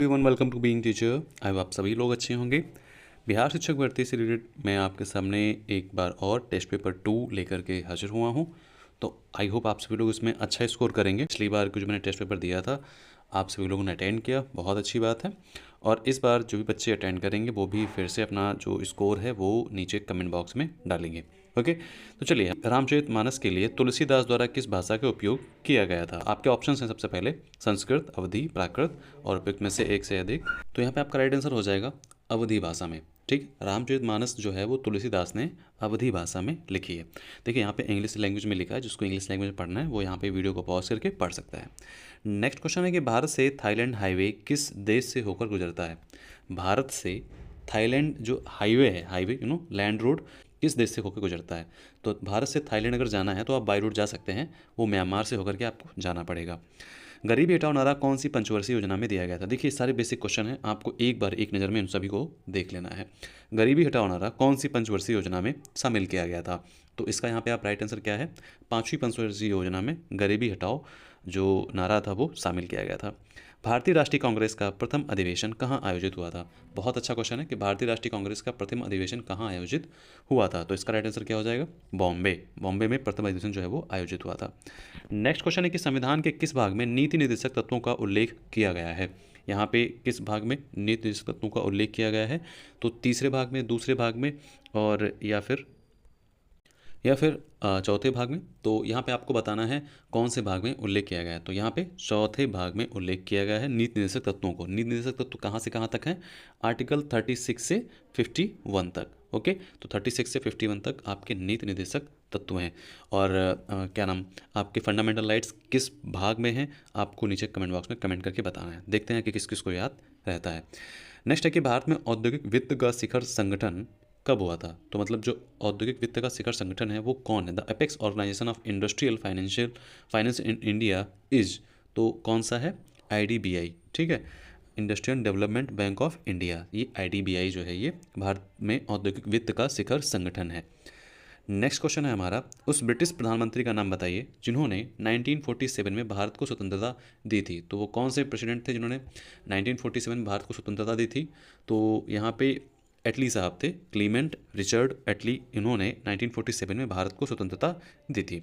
Everyone, welcome to being teacher. आई आप सभी लोग अच्छे होंगे। बिहार शिक्षक भर्ती से रिलेटेड मैं आपके सामने एक बार और टेस्ट पेपर 2 लेकर के हाजिर हुआ हूं। तो आई होप आप सभी लोग इसमें अच्छा स्कोर करेंगे। पिछली बार जो मैंने टेस्ट पेपर दिया था आप सभी लोगों ने अटेंड किया, बहुत अच्छी बात है। और इस बार जो भी बच्चे अटेंड करेंगे वो भी फिर से अपना जो स्कोर है वो नीचे कमेंट बॉक्स में डालेंगे। ओके, तो चलिए, रामचरितमानस के लिए तुलसीदास द्वारा किस भाषा का उपयोग किया गया था? आपके ऑप्शंस हैं सबसे पहले संस्कृत, अवधी, प्राकृत और उपयुक्त में से एक से अधिक। तो यहाँ पे आपका राइट आंसर हो जाएगा अवधी भाषा में। ठीक, रामचरितमानस जो है वो तुलसीदास ने अवधी भाषा में लिखी है। देखिए यहाँ पे इंग्लिश लैंग्वेज में लिखा है, जिसको इंग्लिश लैंग्वेज में पढ़ना है वो यहाँ पे वीडियो को पॉज करके पढ़ सकता है। नेक्स्ट क्वेश्चन है कि भारत से थाईलैंड हाईवे किस देश से होकर गुजरता है? भारत से थाईलैंड जो हाईवे है, हाईवे लैंड रोड, किस देश से होकर गुजरता है? तो भारत से थाईलैंड अगर जाना है तो आप बाई रोड जा सकते हैं, वो म्यांमार से होकर के आपको जाना पड़ेगा। गरीबी हटाओ नारा कौन सी पंचवर्षीय योजना में दिया गया था? देखिए सारे बेसिक क्वेश्चन हैं, आपको एक बार एक नज़र में इन सभी को देख लेना है। गरीबी हटाओ नारा कौन सी पंचवर्षीय योजना में शामिल किया गया था? तो इसका यहाँ पे आप राइट आंसर क्या है? 5वीं पंचवर्षीय योजना में गरीबी हटाओ जो नारा था वो शामिल किया गया था। भारतीय राष्ट्रीय कांग्रेस का प्रथम अधिवेशन कहाँ आयोजित हुआ था? बहुत अच्छा क्वेश्चन है कि भारतीय राष्ट्रीय कांग्रेस का प्रथम अधिवेशन कहाँ आयोजित हुआ था। तो इसका राइट आंसर क्या हो जाएगा? बॉम्बे में प्रथम अधिवेशन जो है वो आयोजित हुआ था। नेक्स्ट क्वेश्चन है कि संविधान के किस भाग में नीति निर्देशक तत्वों का उल्लेख किया गया है? यहाँ पे किस भाग में नीति निर्देशक तत्वों का उल्लेख किया गया है? तो तीसरे भाग में, दूसरे भाग में और या फिर चौथे भाग में। तो यहाँ पे आपको बताना है कौन से भाग में उल्लेख किया गया है। तो यहाँ पे चौथे भाग में उल्लेख किया गया है नीति निर्देशक तत्वों को। नीति निर्देशक तत्व कहाँ से कहाँ तक है? आर्टिकल 36 से 51 तक। ओके, तो 36 से 51 तक आपके नीति निर्देशक तत्व हैं। और क्या नाम, आपके फंडामेंटल राइट्स किस भाग में हैं? आपको नीचे कमेंट बॉक्स में कमेंट करके बताना है। देखते हैं कि किस किस को याद रहता है। नेक्स्ट है कि भारत में औद्योगिक वित्त का शिखर संगठन कब हुआ था? तो मतलब जो औद्योगिक वित्त का शिखर संगठन है वो कौन है? The apex organization of industrial finance in India is, तो कौन सा है? आईडीबीआई। ठीक है, industrial development bank of India, ये आईडीबीआई जो है ये भारत में औद्योगिक वित्त का शिखर संगठन है। नेक्स्ट क्वेश्चन है हमारा, उस ब्रिटिश प्रधानमंत्री का नाम बताइए जिन्होंने 1947 में भारत को स्वतंत्रता दी थी। तो वो कौन से प्रेसिडेंट थे जिन्होंने 1947 में भारत को स्वतंत्रता दी थी? तो यहाँ पे एटली साहब थे, क्लीमेंट रिचर्ड एटली। इन्होंने 1947 में भारत को स्वतंत्रता दी थी।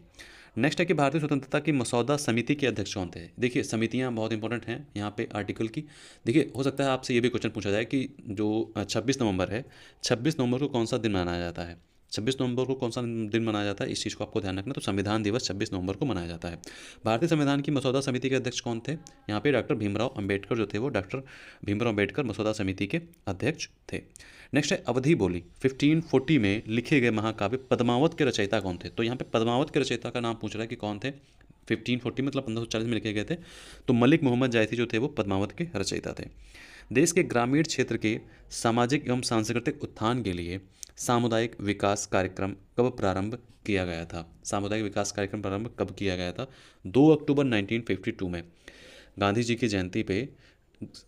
नेक्स्ट है कि भारतीय स्वतंत्रता की मसौदा समिति के अध्यक्ष कौन थे? देखिए समितियां बहुत इंपॉर्टेंट हैं यहाँ पे आर्टिकल की। देखिए हो सकता है आपसे ये भी क्वेश्चन पूछा जाए कि जो 26 नवंबर है, 26 नवंबर को कौन सा दिन मनाया जाता है? 26 नवंबर को कौन सा दिन मनाया जाता है, इस चीज़ को आपको ध्यान रखना। तो संविधान दिवस 26 नवंबर को मनाया जाता है। भारतीय संविधान की मसौदा समिति के अध्यक्ष कौन थे? यहाँ पे डॉक्टर भीमराव अंबेडकर जो थे, वो डॉक्टर भीमराव अंबेडकर मसौदा समिति के अध्यक्ष थे। नेक्स्ट है अवधी बोली 1540 में लिखे गए महाकाव्य पद्मावत के रचयिता कौन थे? तो यहाँ पे पद्मावत के रचयिता का नाम पूछ रहा है कि कौन थे। 1540 मतलब 1540 में लिखे गए थे। तो मलिक मोहम्मद जायसी जो थे वो पद्मावत के रचयिता थे। देश के ग्रामीण क्षेत्र के सामाजिक एवं सांस्कृतिक उत्थान के लिए सामुदायिक विकास कार्यक्रम कब प्रारंभ किया गया था? सामुदायिक विकास कार्यक्रम प्रारंभ कब किया गया था? 2 अक्टूबर 1952 में गांधी जी की जयंती पे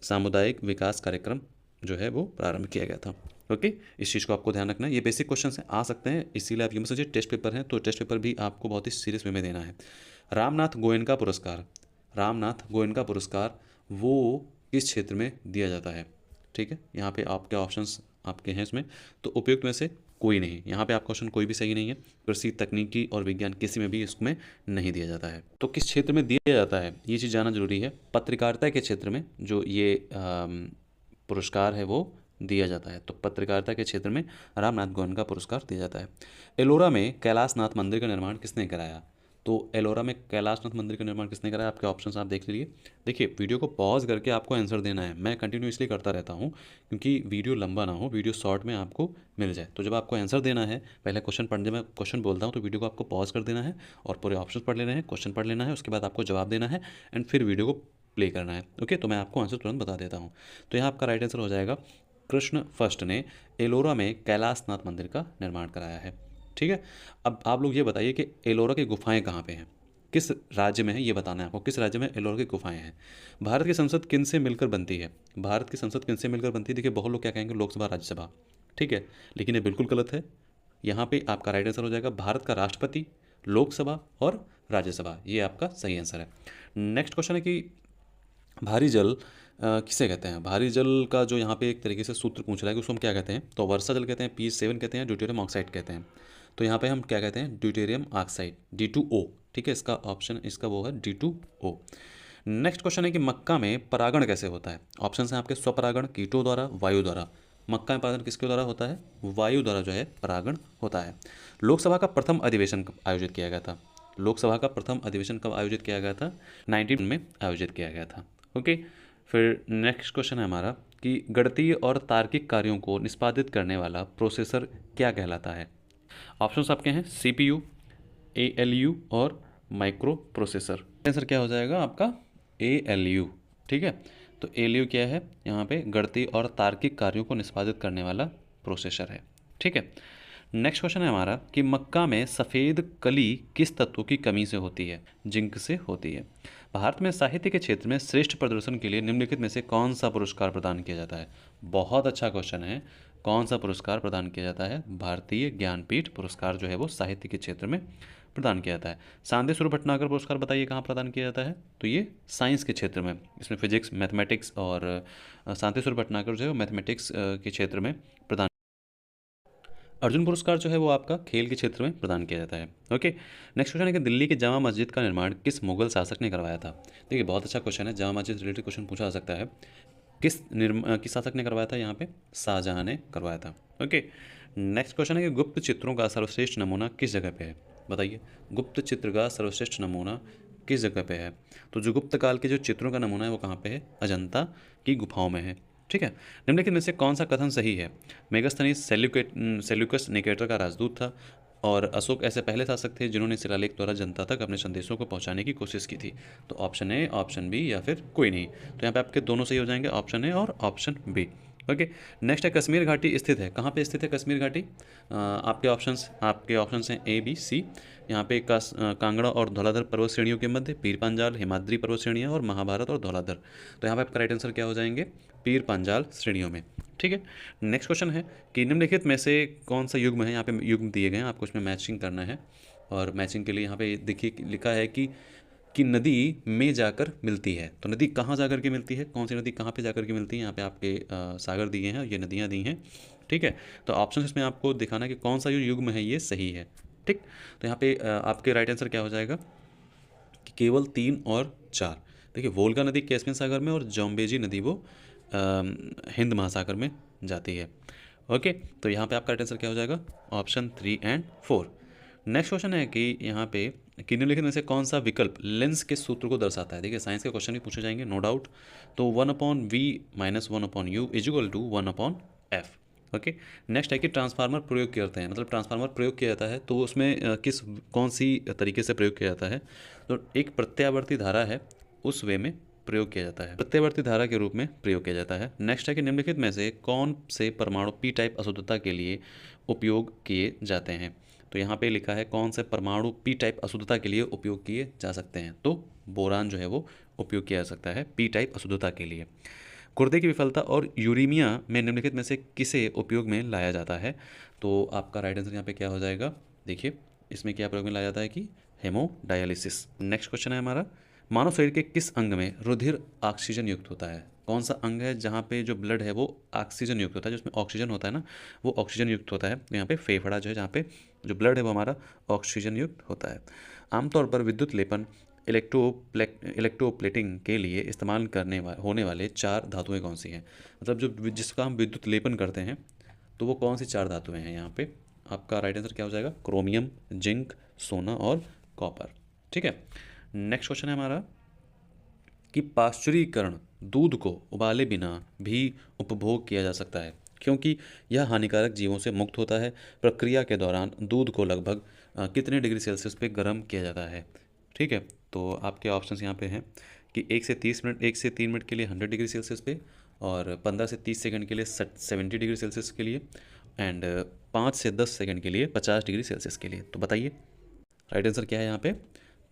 सामुदायिक विकास कार्यक्रम जो है वो प्रारंभ किया गया था। ओके, इस चीज़ को आपको ध्यान रखना है। ये बेसिक क्वेश्चन हैं, आ सकते हैं, इसीलिए आप ये मत सोचिए टेस्ट पेपर है तो टेस्ट पेपर भी आपको बहुत ही सीरियस वे में देना है। रामनाथ गोयनका पुरस्कार, रामनाथ गोयनका पुरस्कार वो किस क्षेत्र में दिया जाता है? ठीक है, यहाँ पे आपके ऑप्शंस आपके हैं इसमें, तो उपयुक्त में से कोई नहीं। यहाँ पे आपका क्वेश्चन कोई भी सही नहीं है। कृषि, तकनीकी और विज्ञान किसी में भी इसमें नहीं दिया जाता है। तो किस क्षेत्र में दिया जाता है ये चीज़ जानना जरूरी है। पत्रकारिता के क्षेत्र में जो ये पुरस्कार है वो दिया जाता है। तो पत्रकारिता के क्षेत्र में रामनाथ गोयनका पुरस्कार दिया जाता है। एलोरा में कैलाशनाथ मंदिर का निर्माण किसने कराया? तो एलोरा में कैलाशनाथ मंदिर का निर्माण किसने कराया? आपके ऑप्शंस आप देख लीजिए। देखिए वीडियो को पॉज करके आपको आंसर देना है। मैं कंटिन्यू इसलिए करता रहता हूँ क्योंकि वीडियो लंबा ना हो, वीडियो शॉर्ट में आपको मिल जाए। तो जब आपको आंसर देना है, पहले क्वेश्चन पढ़ने में क्वेश्चन बोलता हूँ तो वीडियो को आपको पॉज कर देना है और पूरे ऑप्शन पढ़ लेना है, क्वेश्चन पढ़ लेना है, उसके बाद आपको जवाब देना है एंड फिर वीडियो को प्ले करना है। ओके, तो मैं आपको आंसर तुरंत बता देता हूँ। तो यहाँ आपका राइट आंसर हो जाएगा कृष्ण फर्स्ट ने एलोरा में कैलाशनाथ मंदिर का निर्माण कराया है। ठीक है, अब आप लोग ये बताइए कि एलोरा की गुफाएं कहाँ पे हैं, किस राज्य में है, ये बताना है आपको। किस राज्य में एलोरा की गुफाएं हैं? भारत की संसद किन से मिलकर बनती है? भारत की संसद किन से मिलकर बनती है? देखिए बहुत लोग क्या कहेंगे, लोकसभा राज्यसभा। ठीक है, लेकिन ये बिल्कुल गलत है। यहाँ पे आपका राइट आंसर हो जाएगा भारत का राष्ट्रपति, लोकसभा और राज्यसभा, ये आपका सही आंसर है। नेक्स्ट क्वेश्चन है कि भारी जल किसे कहते हैं? भारी जल का जो यहाँ पे एक तरीके से सूत्र पूछ रहा है कि उसको हम क्या कहते हैं, तो वर्षा जल कहते हैं, P7 कहते हैं, ड्यूटेरियम ऑक्साइड कहते हैं। तो यहाँ पे हम क्या कहते हैं, ड्यूटेरियम ऑक्साइड, D2O। ठीक है, इसका ऑप्शन इसका वो है D2O। नेक्स्ट क्वेश्चन है कि मक्का में परागण कैसे होता है? ऑप्शन हैं आपके स्वपरागण, कीटों द्वारा, वायु द्वारा। मक्का में परागण किसके द्वारा होता है? वायु द्वारा जो है परागण होता है। लोकसभा का प्रथम अधिवेशन कब आयोजित किया गया था? लोकसभा का प्रथम अधिवेशन कब आयोजित किया गया था? 19 में आयोजित किया गया था। ओके, फिर नेक्स्ट क्वेश्चन है हमारा कि गणितीय और तार्किक कार्यों को निष्पादित करने वाला प्रोसेसर क्या कहलाता है? ऑप्शंस आपके हैं CPU, ALU और माइक्रो प्रोसेसर। आंसर क्या हो जाएगा आपका? ALU। ठीक है, तो ALU क्या है? यहाँ पे गणितीय और तार्किक कार्यों को निष्पादित करने वाला प्रोसेसर है। ठीक है, नेक्स्ट क्वेश्चन है हमारा कि मक्का में सफ़ेद कली किस तत्व की कमी से होती है? जिंक से होती है। भारत में साहित्य के क्षेत्र में श्रेष्ठ प्रदर्शन के लिए निम्नलिखित में से कौन सा पुरस्कार प्रदान किया जाता है? बहुत अच्छा क्वेश्चन है। कौन सा पुरस्कार प्रदान किया जाता है? भारतीय ज्ञानपीठ पुरस्कार जो है वो साहित्य के क्षेत्र में प्रदान किया जाता है। सांदे स्वरूप भटनागर पुरस्कार बताइए कहाँ प्रदान किया जाता है? तो ये साइंस के क्षेत्र में, इसमें फिजिक्स, मैथमेटिक्स और सांदे स्वरूप भटनागर जो है वो मैथमेटिक्स के क्षेत्र में प्रदान। अर्जुन पुरस्कार जो है वो आपका खेल के क्षेत्र में प्रदान किया जाता है। ओके, नेक्स्ट क्वेश्चन है कि दिल्ली की जामा मस्जिद का निर्माण किस मुगल शासक ने करवाया था? देखिए बहुत अच्छा क्वेश्चन है, जामा मस्जिद रिलेटेड क्वेश्चन पूछा जा सकता है। किस शासक ने करवाया था? यहाँ पे शाहजहां ने करवाया था। ओके, नेक्स्ट क्वेश्चन है कि गुप्त चित्रों का सर्वश्रेष्ठ नमूना किस जगह पे है? बताइए, गुप्त चित्र का सर्वश्रेष्ठ नमूना किस जगह पे है? तो जो गुप्त काल के जो चित्रों का नमूना है वो कहाँ पे है? अजंता की गुफाओं में है। ठीक है, निम्नलिखित में से कौन सा कथन सही है? मेगास्थनीज सेल्यूकस निकेटर का राजदूत था और अशोक ऐसे पहले शासक थे जिन्होंने शिलालेख द्वारा जनता तक अपने संदेशों को पहुंचाने की कोशिश की थी। तो ऑप्शन ए, ऑप्शन बी या फिर कोई नहीं। तो यहाँ पे आपके दोनों सही हो जाएंगे, ऑप्शन ए और ऑप्शन बी। ओके, नेक्स्ट है कश्मीर घाटी स्थित है, कहाँ पे स्थित है कश्मीर घाटी? आपके ऑप्शंस हैं ए बी सी। यहाँ पे कांगड़ा और धौलाधर पर्वत श्रेणियों के मध्य, पीर पांजाल, हिमाद्री पर्वत श्रेणियाँ और महाभारत और धौलाधर। तो यहाँ पे आपका राइट आंसर क्या हो जाएंगे? पीर पांजाल श्रेणियों में। ठीक है, नेक्स्ट क्वेश्चन है कि निम्नलिखित में से कौन सा युग्म है? यहाँ पे युग्म दिए गए हैं, आपको इसमें मैचिंग करना है। और मैचिंग के लिए यहाँ पे देखिए लिखा है कि नदी में जाकर मिलती है। तो नदी कहाँ जाकर के मिलती है? कौन सी नदी कहाँ पे जाकर के मिलती है? यहाँ पे आपके सागर दिए हैं, ये नदियाँ दी हैं। ठीक है, तो ऑप्शन इसमें आपको दिखाना है कि कौन सा जो युग्म है ये सही है। ठीक, तो यहाँ पे आपके राइट आंसर क्या हो जाएगा कि केवल 3 और 4। देखिए, वोल्गा नदी कैस्पियन सागर में और जॉम्बेजी नदी वो हिंद महासागर में जाती है। ओके, तो यहाँ पे आपका राइट आंसर क्या हो जाएगा? Option 3 and 4। नेक्स्ट क्वेश्चन है कि यहाँ पे कि निम्नलिखित में से कौन सा विकल्प लेंस के सूत्र को दर्शाता है? देखिए साइंस के क्वेश्चन भी पूछे जाएंगे नो डाउट। तो 1/v minus 1/u is equal to 1/f। Okay, next है कि ट्रांसफार्मर प्रयोग करते हैं, मतलब ट्रांसफार्मर प्रयोग किया जाता है तो उसमें कौन सी तरीके से प्रयोग किया जाता है? तो एक प्रत्यावर्ती धारा है, उस वे में प्रयोग किया जाता है, प्रत्यावर्ती धारा के रूप में प्रयोग किया जाता है। नेक्स्ट है कि निम्नलिखित में से कौन से परमाणु पी टाइप अशुद्धता के लिए उपयोग किए जाते हैं? तो यहाँ पे लिखा है कौन से परमाणु पी टाइप अशुद्धता के लिए उपयोग किए जा सकते हैं? तो बोरान जो है वो उपयोग किया जा सकता है पी टाइप अशुद्धता के लिए। गुर्दे की विफलता और यूरीमिया में निम्नलिखित में से किसे उपयोग में लाया जाता है? तो आपका राइट आंसर यहाँ पे क्या हो जाएगा? देखिए इसमें क्या प्रयोग में लाया जाता है कि हेमोडायलिसिस। नेक्स्ट क्वेश्चन है हमारा, मानव शरीर के किस अंग में रुधिर ऑक्सीजन युक्त होता है? कौन सा अंग है जहाँ पे जो ब्लड है वो ऑक्सीजन युक्त होता है, जिसमें ऑक्सीजन होता है ना, वो ऑक्सीजन युक्त होता है। तो यहाँ पे फेफड़ा जो है, जहाँ पे जो ब्लड है वो हमारा ऑक्सीजन युक्त होता है। आमतौर पर विद्युत लेपन इलेक्ट्रोप्लेटिंग के लिए इस्तेमाल होने वाले 4 धातुएं कौन सी हैं? मतलब जो जिसका हम विद्युत लेपन करते हैं तो वो कौन सी 4 धातुएं हैं? यहाँ पे आपका राइट आंसर क्या हो जाएगा? क्रोमियम, जिंक, सोना और कॉपर। ठीक है, नेक्स्ट क्वेश्चन है हमारा कि पाश्चुरीकरण दूध को उबाले बिना भी उपभोग किया जा सकता है क्योंकि यह हानिकारक जीवों से मुक्त होता है। प्रक्रिया के दौरान दूध को लगभग कितने डिग्री सेल्सियस पे गर्म किया जाता है? ठीक है, तो आपके ऑप्शंस यहाँ पे हैं कि 1 से 3 मिनट के लिए 100 डिग्री सेल्सियस पे, और 15 से 30 सेकंड के लिए 70 डिग्री सेल्सियस के लिए, एंड 5 से 10 सेकंड के लिए 50 डिग्री सेल्सियस के लिए। तो बताइए राइट आंसर क्या है? यहाँ पे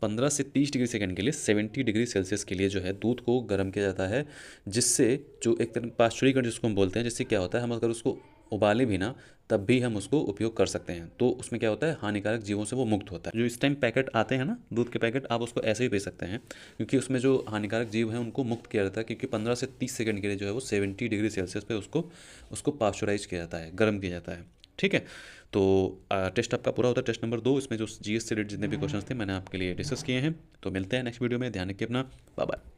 15 से 30 डिग्री सेकंड के लिए 70 डिग्री सेल्सियस के लिए जो है दूध को गर्म किया जाता है, जिससे जो एक तरह पाश्चुरीकरण जिसको हम बोलते हैं, जिससे क्या होता है, हम अगर उसको उबाले भी ना तब भी हम उसको उपयोग कर सकते हैं। तो उसमें क्या होता है, हानिकारक जीवों से वो मुक्त होता है। जो इस टाइम पैकेट आते हैं ना दूध के पैकेट, आप उसको ऐसे ही पी सकते हैं, क्योंकि उसमें जो हानिकारक जीव हैं उनको मुक्त किया जाता है, क्योंकि 15 से 30 सेकंड के लिए जो है वो 70 डिग्री सेल्सियस पे उसको उसको पास्चराइज किया जाता है, गर्म किया जाता है। ठीक है, तो टेस्ट आपका पूरा होता है। टेस्ट नंबर 2, इसमें जो जीएस से रिलेटेड जितने भी क्वेश्चन थे मैंने आपके लिए डिस्कस किए हैं। तो मिलते हैं नेक्स्ट वीडियो में, ध्यान रखिए अपना, बाय बाय।